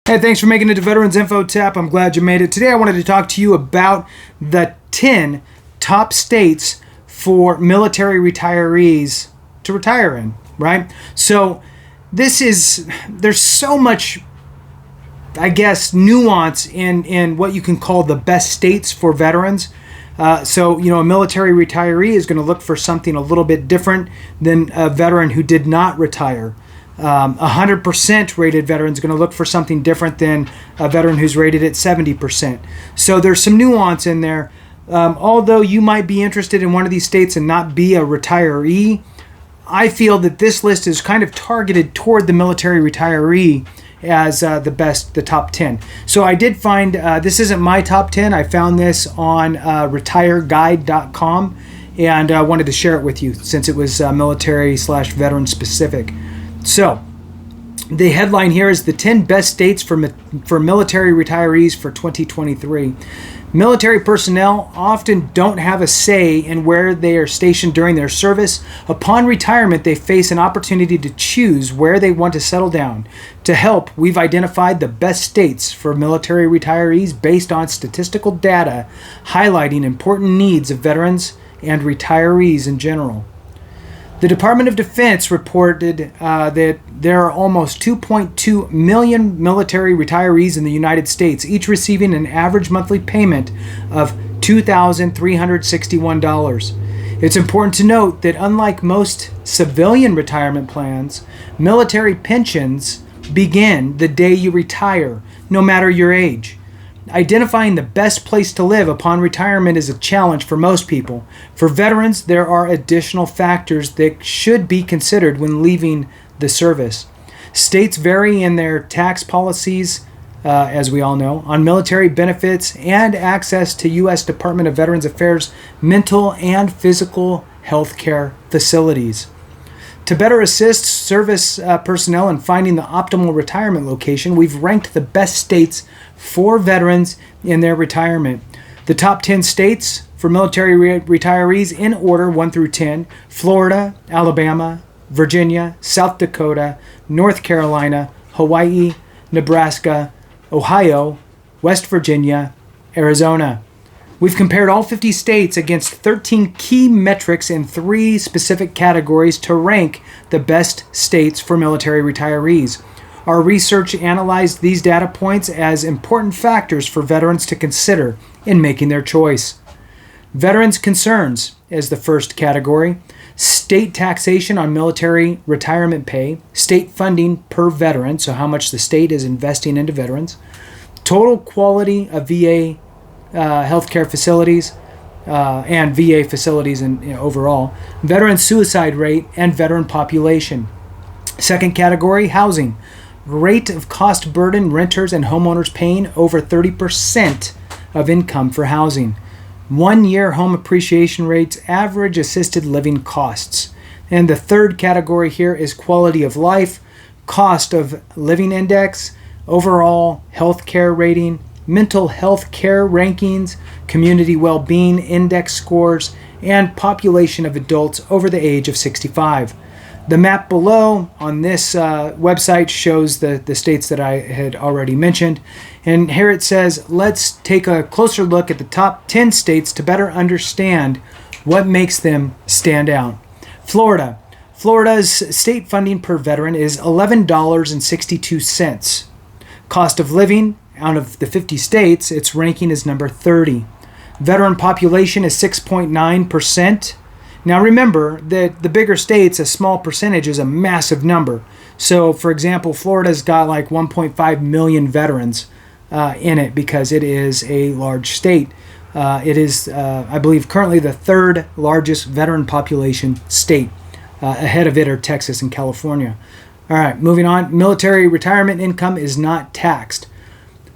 Hey, thanks for making it to Veterans Info Tap. I'm glad you made it. Today I wanted to talk to you about the 10 top states for military retirees to retire in, right? So there's so much, I guess, nuance in what you can call the best states for veterans. So, a military retiree is going to look for something a little bit different than a veteran who did not retire. 100% rated veteran is going to look for something different than a veteran who's rated at 70%. So there's some nuance in there. Although you might be interested in one of these states and not be a retiree, I feel that this list is kind of targeted toward the military retiree as the top 10. So I did find, this isn't my top 10. I found this on retireguide.com and I wanted to share it with you since it was military/veteran specific. So, the headline here is the 10 best states for military retirees for 2023. Military personnel often don't have a say in where they are stationed during their service. Upon retirement, they face an opportunity to choose where they want to settle down. To help, we've identified the best states for military retirees based on statistical data highlighting important needs of veterans and retirees in general. The Department of Defense reported that there are almost 2.2 million military retirees in the United States, each receiving an average monthly payment of $2,361. It's important to note that unlike most civilian retirement plans, military pensions begin the day you retire, no matter your age. Identifying the best place to live upon retirement is a challenge for most people. For veterans, there are additional factors that should be considered when leaving the service. States vary in their tax policies, as we all know, on military benefits and access to U.S. Department of Veterans Affairs mental and physical health care facilities. To better assist service personnel in finding the optimal retirement location, we've ranked the best states for veterans in their retirement. The top 10 states for military retirees in order 1 through 10: Florida, Alabama, Virginia, South Dakota, North Carolina, Hawaii, Nebraska, Ohio, West Virginia, Arizona. We've compared all 50 states against 13 key metrics in 3 specific categories to rank the best states for military retirees. Our research analyzed these data points as important factors for veterans to consider in making their choice. Veterans' concerns as the first category: state taxation on military retirement pay, state funding per veteran, so how much the state is investing into veterans, total quality of VA healthcare facilities and VA facilities overall, veteran suicide rate, and veteran population. Second category, housing. Rate of cost burden renters and homeowners paying over 30% of income for housing. 1-year home appreciation rates, average assisted living costs. And the third category here is quality of life, cost of living index, overall health care rating, mental health care rankings, community well-being index scores, and population of adults over the age of 65. The map below on this website shows the states that I had already mentioned. And here it says, let's take a closer look at the top 10 states to better understand what makes them stand out. Florida. Florida's state funding per veteran is $11.62. Cost of living, out of the 50 states, its ranking is number 30. Veteran population is 6.9%. Now remember that the bigger states, a small percentage is a massive number. So for example, Florida's got like 1.5 million veterans in it because it is a large state. It is, I believe, currently the 3rd largest veteran population state. Ahead of it are Texas and California. All right, moving on. Military retirement income is not taxed.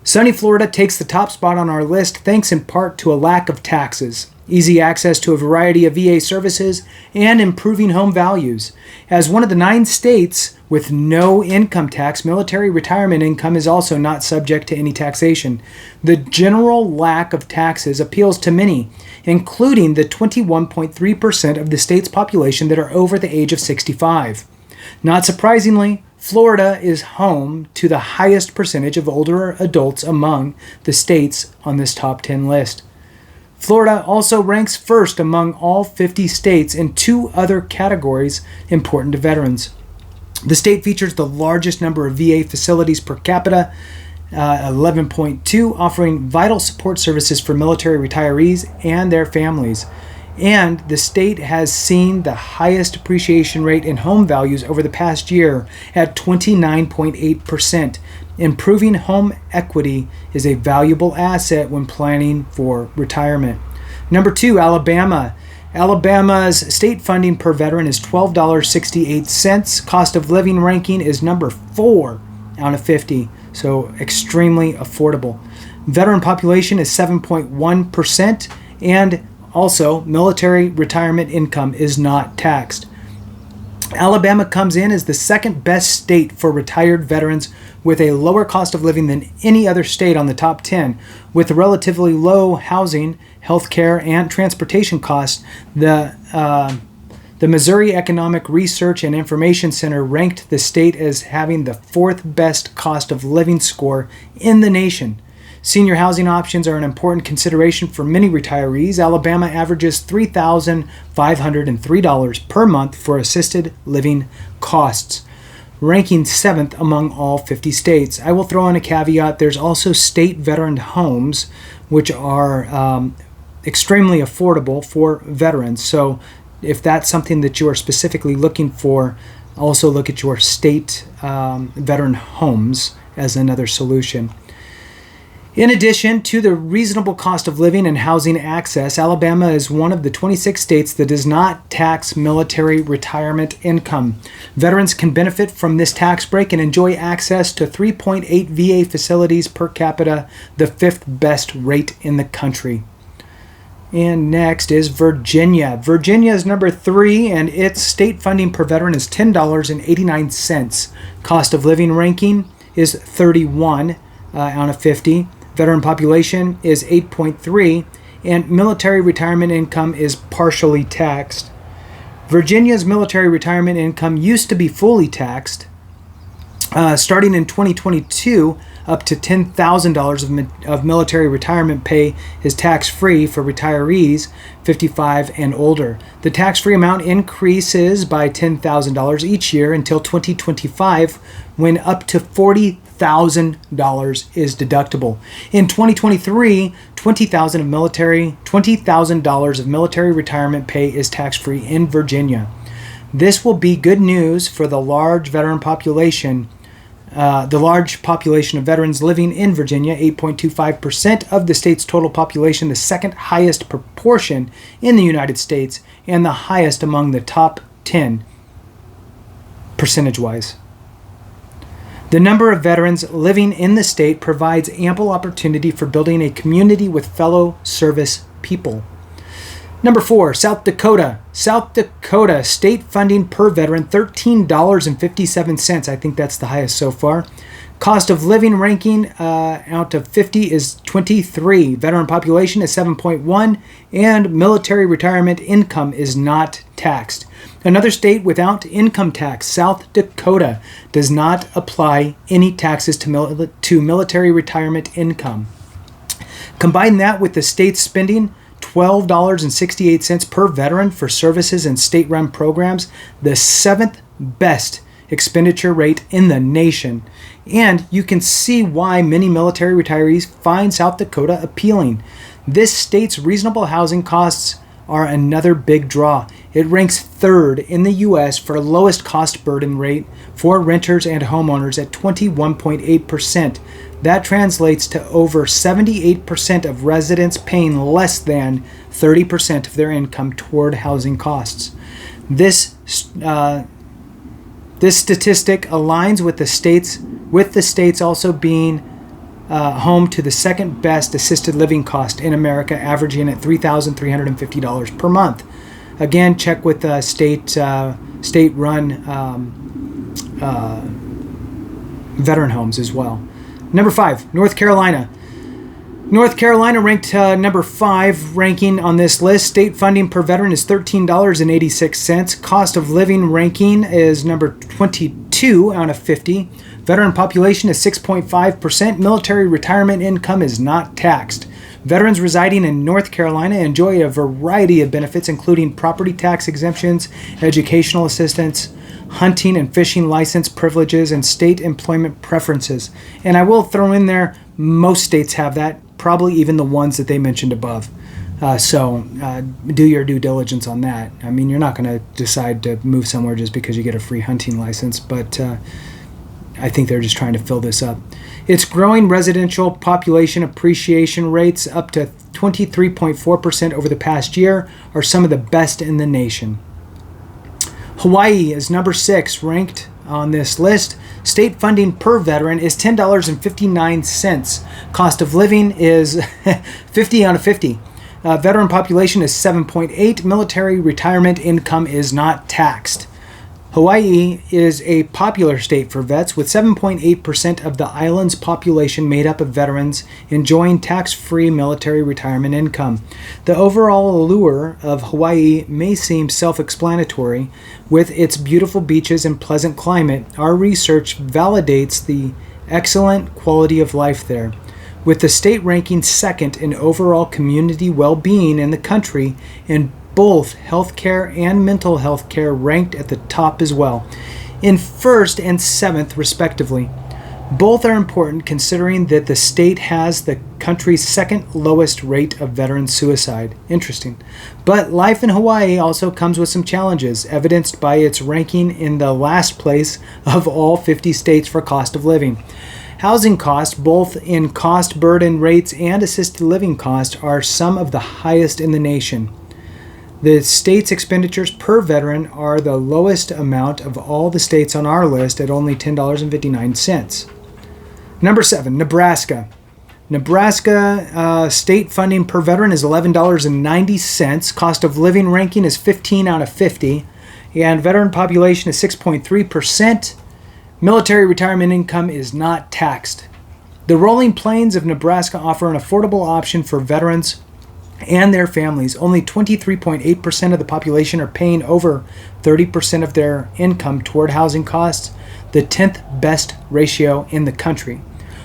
Sunny Florida takes the top spot on our list thanks in part to a lack of taxes, easy access to a variety of VA services, and improving home values. As one of the 9 states with no income tax, military retirement income is also not subject to any taxation. The general lack of taxes appeals to many, including the 21.3% of the state's population that are over the age of 65. Not surprisingly, Florida is home to the highest percentage of older adults among the states on this top 10 list. Florida also ranks first among all 50 states in 2 other categories important to veterans. The state features the largest number of VA facilities per capita, 11.2, offering vital support services for military retirees and their families. And the state has seen the highest appreciation rate in home values over the past year at 29.8%. Improving home equity is a valuable asset when planning for retirement. Number 2, Alabama. Alabama's state funding per veteran is $12.68. Cost of living ranking is number 4 out of 50, so extremely affordable. Veteran population is 7.1%, and also military retirement income is not taxed. Alabama comes in as the second best state for retired veterans with a lower cost of living than any other state on the top 10. With relatively low housing, healthcare, and transportation costs, the Missouri Economic Research and Information Center ranked the state as having the 4th best cost of living score in the nation. Senior housing options are an important consideration for many retirees. Alabama averages $3,503 per month for assisted living costs, ranking 7th among all 50 states. I will throw in a caveat. There's also state veteran homes, which are extremely affordable for veterans. So if that's something that you are specifically looking for, also look at your state veteran homes as another solution. In addition to the reasonable cost of living and housing access, Alabama is one of the 26 states that does not tax military retirement income. Veterans can benefit from this tax break and enjoy access to 3.8 VA facilities per capita, the 5th best rate in the country. And next is Virginia. Virginia is number 3, and its state funding per veteran is $10.89. Cost of living ranking is 31 out of 50. Veteran population is 8.3, and military retirement income is partially taxed. Virginia's military retirement income used to be fully taxed. Starting in 2022, up to $10,000 of military retirement pay is tax-free for retirees 55 and older. The tax-free amount increases by $10,000 each year until 2025, when up to $40,000 is deductible. In 2023, $20,000 of military retirement pay is tax-free in Virginia. This will be good news for the large veteran population. The large population of veterans living in Virginia, 8.25% of the state's total population, the second highest proportion in the United States, and the highest among the top 10 percentage-wise. The number of veterans living in the state provides ample opportunity for building a community with fellow service people. Number 4, South Dakota. South Dakota state funding per veteran, $13.57. I think that's the highest so far. Cost of living ranking out of 50 is 23. Veteran population is 7.1, and military retirement income is not taxed. Another state without income tax, South Dakota, does not apply any taxes to military retirement income. Combine that with the state's spending $12.68 per veteran for services and state-run programs, the 7th best expenditure rate in the nation. And you can see why many military retirees find South Dakota appealing. This state's reasonable housing costs are another big draw. It ranks 3rd in the U.S. for lowest cost burden rate for renters and homeowners at 21.8%. That translates to over 78% of residents paying less than 30% of their income toward housing costs. This statistic aligns with the states also being home to the second best assisted living cost in America, averaging at $3,350 per month. Again, check with state-run veteran homes as well. Number 5, North Carolina. North Carolina ranked number 5 ranking on this list. State funding per veteran is $13.86. Cost of living ranking is number 22 42 out of 50. Veteran population is 6.5%. Military retirement income is not taxed. Veterans residing in North Carolina enjoy a variety of benefits, including property tax exemptions, educational assistance, hunting and fishing license privileges, and state employment preferences. And I will throw in there, most states have that, probably even the ones that they mentioned above. So do your due diligence on that. I mean, you're not going to decide to move somewhere just because you get a free hunting license, but I think they're just trying to fill this up. Its growing residential population appreciation rates, up to 23.4% over the past year, are some of the best in the nation. Hawaii is number 6 ranked on this list. State funding per veteran is $10.59. Cost of living is 50 out of 50. Veteran population is 7.8. Military retirement income is not taxed. Hawaii is a popular state for vets, with 7.8% of the island's population made up of veterans enjoying tax-free military retirement income. The overall allure of Hawaii may seem self-explanatory. With its beautiful beaches and pleasant climate, our research validates the excellent quality of life there. With the state ranking second in overall community well-being in the country, and both healthcare and mental health care ranked at the top as well, in 1st and 7th respectively. Both are important considering that the state has the country's 2nd lowest rate of veteran suicide. Interesting. But life in Hawaii also comes with some challenges, evidenced by its ranking in the last place of all 50 states for cost of living. Housing costs, both in cost burden rates and assisted living costs, are some of the highest in the nation. The state's expenditures per veteran are the lowest amount of all the states on our list at only $10.59. Number 7, Nebraska. Nebraska state funding per veteran is $11.90. Cost of living ranking is 15 out of 50. And veteran population is 6.3%. Military retirement income is not taxed. The rolling plains of Nebraska offer an affordable option for veterans and their families. Only 23.8% of the population are paying over 30% of their income toward housing costs, the 10th best ratio in the country.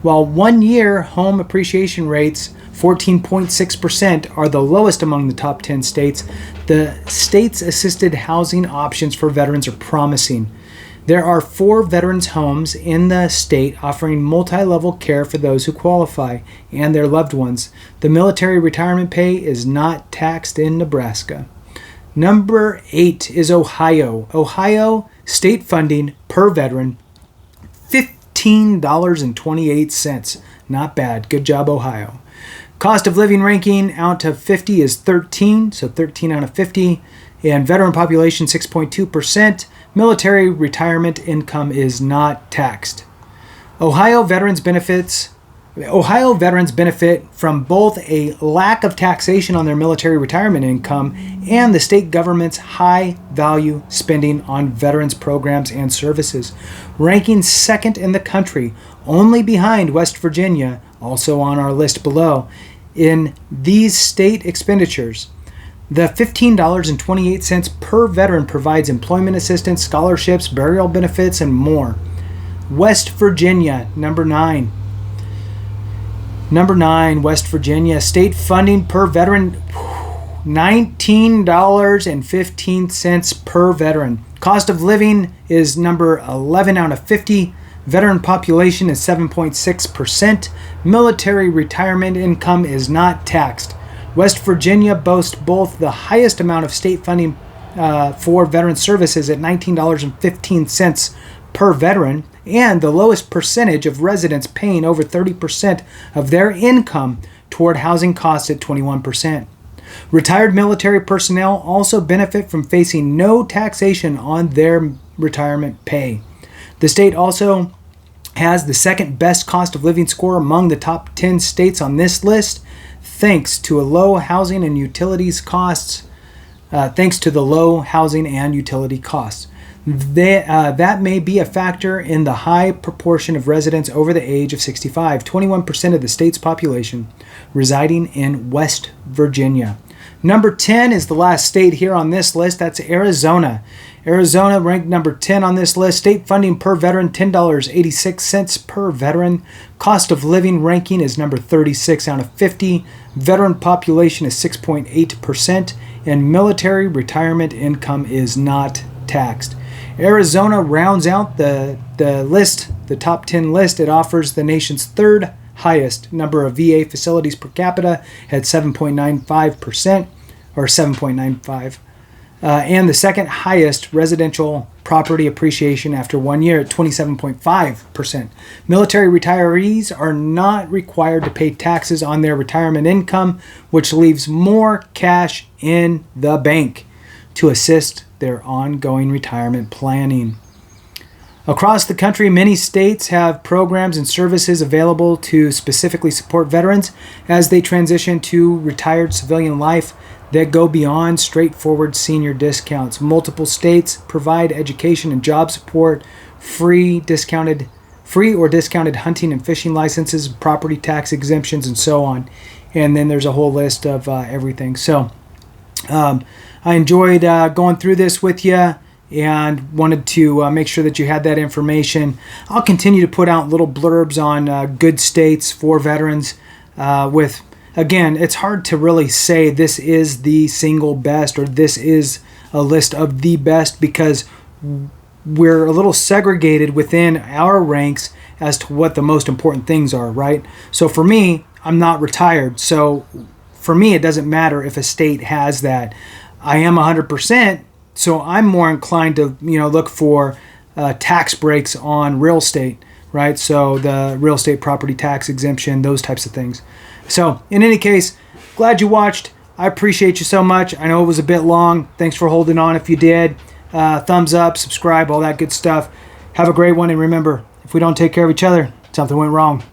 While 1-year home appreciation rates, 14.6%, are the lowest among the top 10 states, the state's assisted housing options for veterans are promising. There are 4 veterans' homes in the state offering multi-level care for those who qualify and their loved ones. The military retirement pay is not taxed in Nebraska. Number 8 is Ohio. Ohio state funding per veteran, $15.28. Not bad. Good job, Ohio. Cost of living ranking out of 50 is 13, so 13 out of 50. And veteran population 6.2%. Military retirement income is not taxed. Ohio veterans benefit from both a lack of taxation on their military retirement income and the state government's high value spending on veterans programs and services, ranking 2nd in the country, only behind West Virginia, also on our list below, in these state expenditures. The $15.28 per veteran provides employment assistance, scholarships, burial benefits, and more. West Virginia, number 9. Number 9, West Virginia. State funding per veteran, $19.15 per veteran. Cost of living is number 11 out of 50. Veteran population is 7.6%. Military retirement income is not taxed. West Virginia boasts both the highest amount of state funding for veteran services at $19.15 per veteran and the lowest percentage of residents paying over 30% of their income toward housing costs at 21%. Retired military personnel also benefit from facing no taxation on their retirement pay. The state also has the 2nd best cost of living score among the top 10 states on this list, thanks to the low housing and utility costs. That may be a factor in the high proportion of residents over the age of 65, 21% of the state's population residing in West Virginia. Number 10 is the last state here on this list. That's Arizona. Arizona ranked number 10 on this list. State funding per veteran, $10.86 per veteran. Cost of living ranking is number 36 out of 50. Veteran population is 6.8%. And military retirement income is not taxed. Arizona rounds out the list, the top 10 list. It offers the nation's third highest number of VA facilities per capita at 7.95%, or 7.95. And the second highest residential property appreciation after 1 year at 27.5%. Military retirees are not required to pay taxes on their retirement income, which leaves more cash in the bank to assist their ongoing retirement planning. Across the country, many states have programs and services available to specifically support veterans as they transition to retired civilian life that go beyond straightforward senior discounts. Multiple states provide education and job support, free or discounted hunting and fishing licenses, property tax exemptions, and so on. And then there's a whole list of everything. So I enjoyed going through this with you and wanted to make sure that you had that information. I'll continue to put out little blurbs on good states for veterans again, it's hard to really say this is the single best or this is a list of the best because we're a little segregated within our ranks as to what the most important things are, right? So for me, I'm not retired. So for me, it doesn't matter if a state has that. I am 100%, so I'm more inclined to look for tax breaks on real estate, right? So the real estate property tax exemption, those types of things. So in any case, glad you watched. I appreciate you so much. I know it was a bit long. Thanks for holding on if you did. Thumbs up, subscribe, all that good stuff. Have a great one. And remember, if we don't take care of each other, something went wrong.